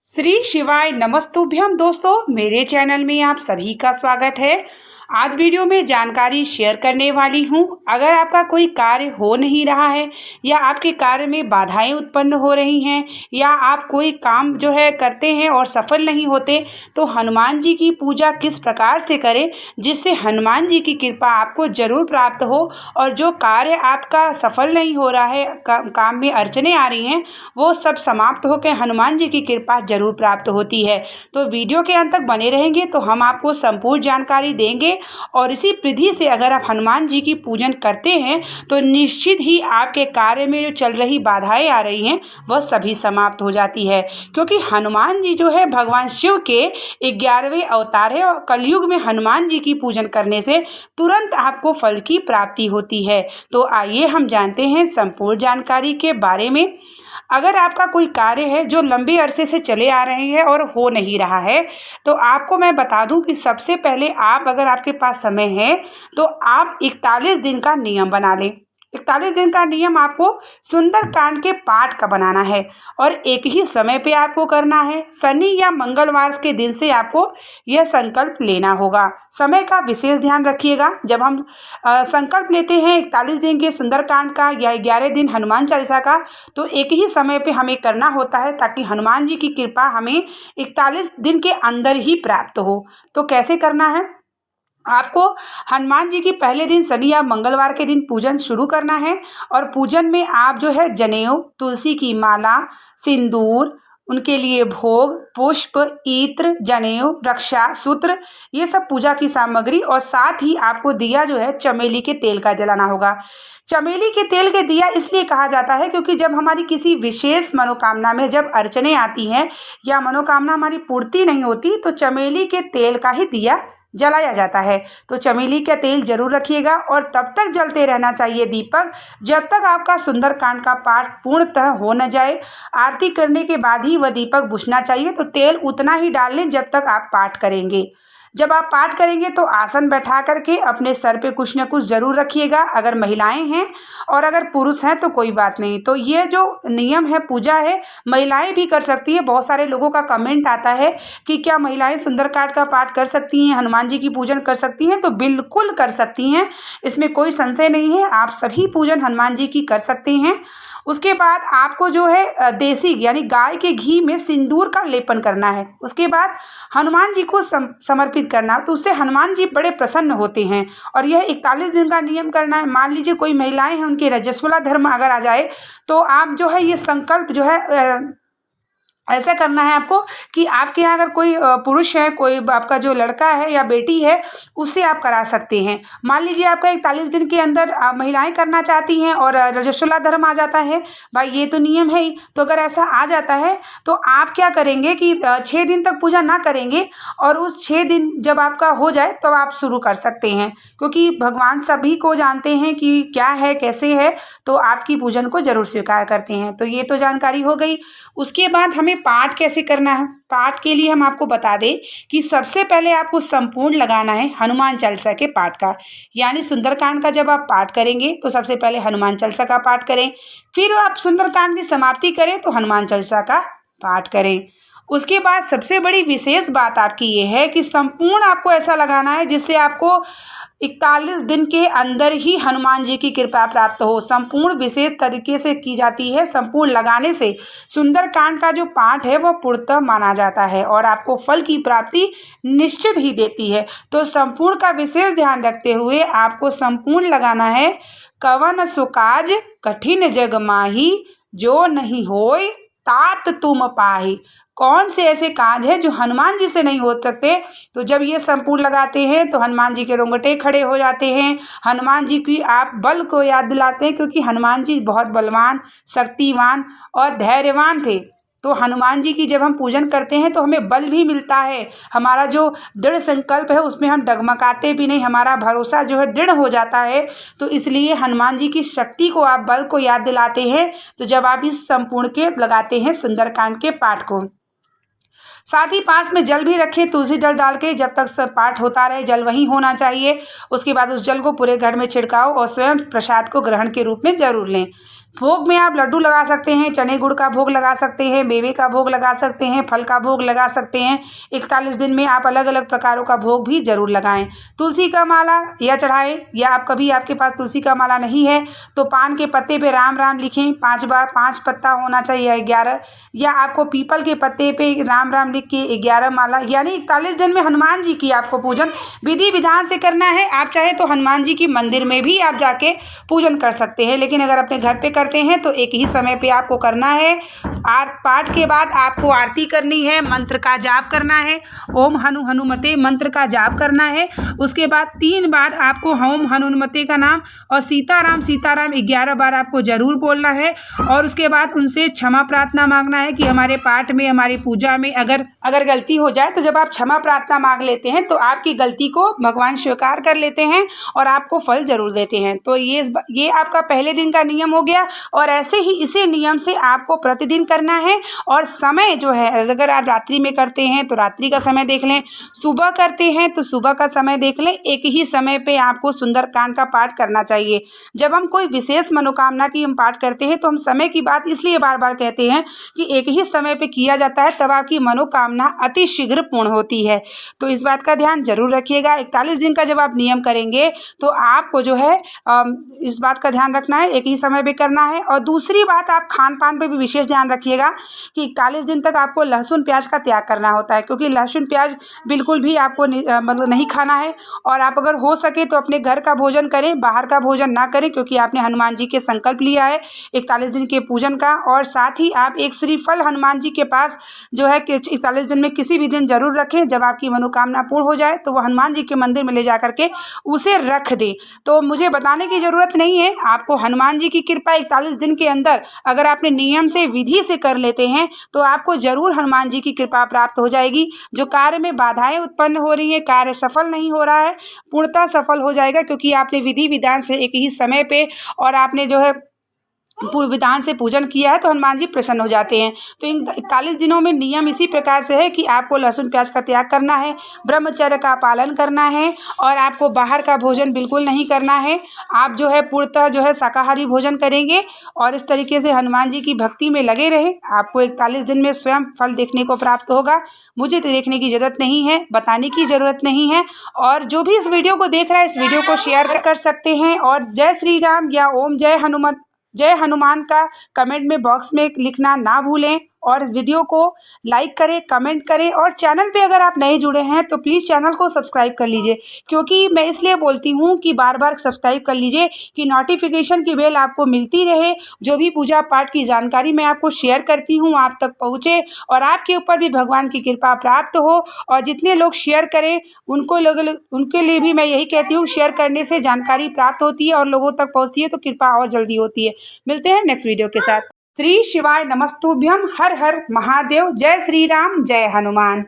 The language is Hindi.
श्री शिवाय नमस्तुभ्यम। दोस्तों, मेरे चैनल में आप सभी का स्वागत है। आज वीडियो में जानकारी शेयर करने वाली हूं। अगर आपका कोई कार्य हो नहीं रहा है या आपके कार्य में बाधाएं उत्पन्न हो रही हैं या आप कोई काम जो है करते हैं और सफल नहीं होते, तो हनुमान जी की पूजा किस प्रकार से करें जिससे हनुमान जी की कृपा आपको जरूर प्राप्त हो और जो कार्य आपका सफल नहीं हो रहा है, काम में अड़चने आ रही हैं, वो सब समाप्त होकर हनुमान जी की कृपा जरूर प्राप्त होती है। तो वीडियो के अंत तक बने रहेंगे तो हम आपको संपूर्ण जानकारी देंगे और इसी विधि से अगर आप हनुमान जी की पूजन करते हैं तो निश्चित ही आपके कार्य में जो चल रही बाधाएं आ रही हैं वह सभी समाप्त हो जाती है। क्योंकि हनुमान जी जो है भगवान शिव के 11वें अवतार है और कलयुग में हनुमान जी की पूजन करने से तुरंत आपको फल की प्राप्ति होती है। तो आइए हम जानते हैं संपूर्ण जानकारी के बारे में। अगर आपका कोई कार्य है जो लंबे अरसे से चले आ रहे हैं और हो नहीं रहा है, तो आपको मैं बता दूं कि सबसे पहले आप, अगर आपके पास समय है, तो आप 41 दिन का नियम बना लें। 41 दिन का नियम आपको सुंदरकांड के पाठ का बनाना है और एक ही समय पे आपको करना है। शनि या मंगलवार के दिन से आपको यह संकल्प लेना होगा। समय का विशेष ध्यान रखिएगा। जब हम संकल्प लेते हैं 41 दिन के सुंदरकांड का या 11 दिन हनुमान चालीसा का, तो एक ही समय पे हमें करना होता है ताकि हनुमान जी की कृपा हमें 41 दिन के अंदर ही प्राप्त हो। तो कैसे करना है? आपको हनुमान जी की पहले दिन शनि या मंगलवार के दिन पूजन शुरू करना है और पूजन में आप जो है जनेऊ, तुलसी की माला, सिंदूर, उनके लिए भोग, पुष्प, इत्र, जनेऊ, रक्षा सूत्र, ये सब पूजा की सामग्री और साथ ही आपको दिया जो है चमेली के तेल का जलाना होगा। चमेली के तेल के दिया इसलिए कहा जाता है क्योंकि जब हमारी किसी विशेष मनोकामना में जब अड़चने आती हैं या मनोकामना हमारी पूर्ति नहीं होती, तो चमेली के तेल का ही दिया जलाया जाता है। तो चमेली का तेल जरूर रखिएगा और तब तक जलते रहना चाहिए दीपक जब तक आपका सुंदरकांड का पाठ पूर्णतः हो न जाए। आरती करने के बाद ही वह दीपक बुझना चाहिए। तो तेल उतना ही डाल लें जब तक आप पाठ करेंगे। जब आप पाठ करेंगे तो आसन बैठा करके अपने सर पे कुछ न कुछ जरूर रखिएगा, अगर महिलाएं हैं, और अगर पुरुष हैं तो कोई बात नहीं। तो ये जो नियम है, पूजा है, महिलाएं भी कर सकती है। बहुत सारे लोगों का कमेंट आता है कि क्या महिलाएं सुंदरकांड का पाठ कर सकती हैं, हनुमान जी की पूजन कर सकती हैं? तो बिल्कुल कर सकती हैं, इसमें कोई संशय नहीं है। आप सभी पूजन हनुमान जी की कर सकते हैं। उसके बाद आपको जो है देसी यानी गाय के घी में सिंदूर का लेपन करना है। उसके बाद हनुमान जी को समर्पित करना, तो उससे हनुमान जी बड़े प्रसन्न होते हैं। और यह 41 दिन का नियम करना है। मान लीजिए कोई महिलाएं हैं, उनके रजस्वला धर्म अगर आ जाए, तो आप जो है ये संकल्प जो है ऐसा करना है आपको कि आपके यहाँ अगर कोई पुरुष है, कोई आपका जो लड़का है या बेटी है, उससे आप करा सकते हैं। मान लीजिए आपका 41 दिन के अंदर महिलाएं करना चाहती हैं और रजस्वला धर्म आ जाता है, भाई ये तो नियम है ही। तो अगर ऐसा आ जाता है तो आप क्या करेंगे कि 6 दिन तक पूजा ना करेंगे और उस 6 दिन जब आपका हो जाए तो आप शुरू कर सकते हैं, क्योंकि भगवान सभी को जानते हैं कि क्या है, कैसे है, तो आपकी पूजन को जरूर स्वीकार करते हैं। तो ये तो जानकारी हो गई। उसके बाद हमें पाठ कैसे करना है? पाठ के लिए हम आपको बता दें कि सबसे पहले आपको संपूर्ण लगाना है हनुमान चालीसा के पाठ का। यानी सुंदरकांड का जब आप पाठ करेंगे तो सबसे पहले हनुमान चालीसा का पाठ करें, फिर आप सुंदरकांड की समाप्ति करें तो हनुमान चालीसा का पाठ करें। उसके बाद सबसे बड़ी विशेष बात आपकी ये है कि संपूर्ण आपको ऐसा लगाना है जिससे आपको 41 दिन के अंदर ही हनुमान जी की कृपा प्राप्त हो। संपूर्ण विशेष तरीके से की जाती है। संपूर्ण लगाने से सुंदरकांड का जो पाठ है वह पूर्णतः माना जाता है और आपको फल की प्राप्ति निश्चित ही देती है। तो संपूर्ण का विशेष ध्यान रखते हुए आपको संपूर्ण लगाना है। कवन सुकाज कठिन जग माही, जो नहीं होय तात तुम पाही। कौन से ऐसे काज है जो हनुमान जी से नहीं हो सकते? तो जब ये संपूर्ण लगाते हैं तो हनुमान जी के रोंगटे खड़े हो जाते हैं। हनुमान जी की आप बल को याद दिलाते हैं, क्योंकि हनुमान जी बहुत बलवान, शक्तिवान और धैर्यवान थे। तो हनुमान जी की जब हम पूजन करते हैं तो हमें बल भी मिलता है। हमारा जो दृढ़ संकल्प है उसमें हम डगमगाते भी नहीं, हमारा भरोसा जो है दृढ़ हो जाता है। तो इसलिए हनुमान जी की शक्ति को, आप बल को याद दिलाते हैं तो जब आप इस संपूर्ण के लगाते हैं सुंदरकांड के पाठ को। साथ ही पास में जल भी रखें, तुलसी जल डाल के, जब तक सब पाठ होता रहे जल वहीं होना चाहिए। उसके बाद उस जल को पूरे घर में छिड़काओ और स्वयं प्रसाद को ग्रहण के रूप में जरूर लें। भोग में आप लड्डू लगा सकते हैं, चने गुड़ का भोग लगा सकते हैं, मेवे का भोग लगा सकते हैं, फल का भोग लगा सकते हैं। 41 दिन में आप अलग अलग प्रकारों का भोग भी जरूर लगाएं। तुलसी का माला या चढ़ाएं, या आप कभी आपके पास तुलसी का माला नहीं है तो पान के पत्ते पे राम राम लिखें 5 बार, 5 पत्ता होना चाहिए 11, या आपको पीपल के पत्ते पे राम राम लिख के 11 माला, यानी 41 दिन में हनुमान जी की आपको पूजन विधि विधान से करना है। आप चाहे तो हनुमान जी की मंदिर में भी आप जाके पूजन कर सकते हैं, लेकिन अगर अपने घर पे करते हैं तो एक ही समय पे आपको करना है। पाठ के बाद आपको आरती करनी है, मंत्र का जाप करना है, ओम हनु हनुमते मंत्र का जाप करना है। उसके बाद 3 बार आपको ओम हनुमते का नाम और सीताराम सीताराम 11 बार आपको जरूर बोलना है। और उसके बाद उनसे क्षमा प्रार्थना मांगना है कि हमारे पाठ में, हमारी पूजा में अगर गलती हो जाए तो जब आप क्षमा प्रार्थना मांग लेते हैं तो आपकी गलती को भगवान स्वीकार कर लेते हैं और आपको फल जरूर देते हैं। तो ये आपका पहले दिन का नियम हो गया। और ऐसे ही इसी नियम से आपको प्रतिदिन करना है। और समय जो है, अगर आप रात्रि में करते हैं तो रात्रि का समय देख लें, सुबह करते हैं तो सुबह का समय देख लें। एक ही समय पे आपको सुंदरकांड का पाठ करना चाहिए। जब हम कोई विशेष मनोकामना की हम पाठ करते हैं तो हम समय की बात इसलिए बार बार कहते हैं कि एक ही समय पे किया जाता है, तब आपकी मनोकामना अति शीघ्र पूर्ण होती है। तो इस बात का ध्यान जरूर रखिएगा। 41 दिन का जब आप नियम करेंगे तो आपको जो है इस बात का ध्यान रखना है, एक ही समय पे करना है। और दूसरी बात, आप खान पान पे भी विशेष ध्यान रखिएगा कि 41 दिन तक आपको लहसुन प्याज का त्याग करना होता है, क्योंकि लहसुन प्याज बिल्कुल भी आपको मतलब नहीं खाना है। और आप अगर हो सके तो अपने घर का भोजन करें, बाहर का भोजन ना करें, क्योंकि आपने हनुमान जी के संकल्प लिया है 41 दिन के पूजन का। और साथ ही आप एक श्रीफल हनुमान जी के पास जो है कि 41 दिन में किसी भी दिन जरूर रखें। जब आपकी मनोकामना पूर्ण हो जाए तो वह हनुमान जी के मंदिर में ले जा करके उसे रख दें। तो मुझे बताने की ज़रूरत नहीं है, आपको हनुमान जी की कृपा 41 दिन के अंदर अगर आपने नियम से, विधि से कर लेते हैं तो आपको जरूर हनुमान जी की कृपा प्राप्त हो जाएगी। जो कार्य में बाधाएं उत्पन्न हो रही हैं, कार्य सफल नहीं हो रहा है, पूर्णतः सफल हो जाएगा, क्योंकि आपने विधि विधान से एक ही समय पे और आपने जो है पूर्व विधान से पूजन किया है तो हनुमान जी प्रसन्न हो जाते हैं। तो इन 41 दिनों में नियम इसी प्रकार से है कि आपको लहसुन प्याज का त्याग करना है, ब्रह्मचर्य का पालन करना है, और आपको बाहर का भोजन बिल्कुल नहीं करना है। आप जो है पूर्णतः जो है शाकाहारी भोजन करेंगे और इस तरीके से हनुमान जी की भक्ति में लगे रहे। आपको 41 दिन में स्वयं फल देखने को प्राप्त होगा। मुझे तो देखने की ज़रूरत नहीं है, बताने की ज़रूरत नहीं है। और जो भी इस वीडियो को देख रहा है, इस वीडियो को शेयर कर सकते हैं। और जय श्री राम या ओम जय हनुमान का कमेंट में बॉक्स में लिखना ना भूलें। और वीडियो को लाइक करें, कमेंट करें। और चैनल पे अगर आप नए जुड़े हैं तो प्लीज़ चैनल को सब्सक्राइब कर लीजिए, क्योंकि मैं इसलिए बोलती हूँ कि बार बार सब्सक्राइब कर लीजिए कि नोटिफिकेशन की बेल आपको मिलती रहे। जो भी पूजा पाठ की जानकारी मैं आपको शेयर करती हूँ आप तक पहुँचे और आपके ऊपर भी भगवान की कृपा प्राप्त हो। और जितने लोग शेयर करें उनके लिए भी मैं यही कहती हूँ, शेयर करने से जानकारी प्राप्त होती है और लोगों तक पहुँचती है तो कृपा और जल्दी होती है। मिलते हैं नेक्स्ट वीडियो के साथ। श्री शिवाय नमस्तुभ्यम। हर हर महादेव। जय श्री राम, जय हनुमान।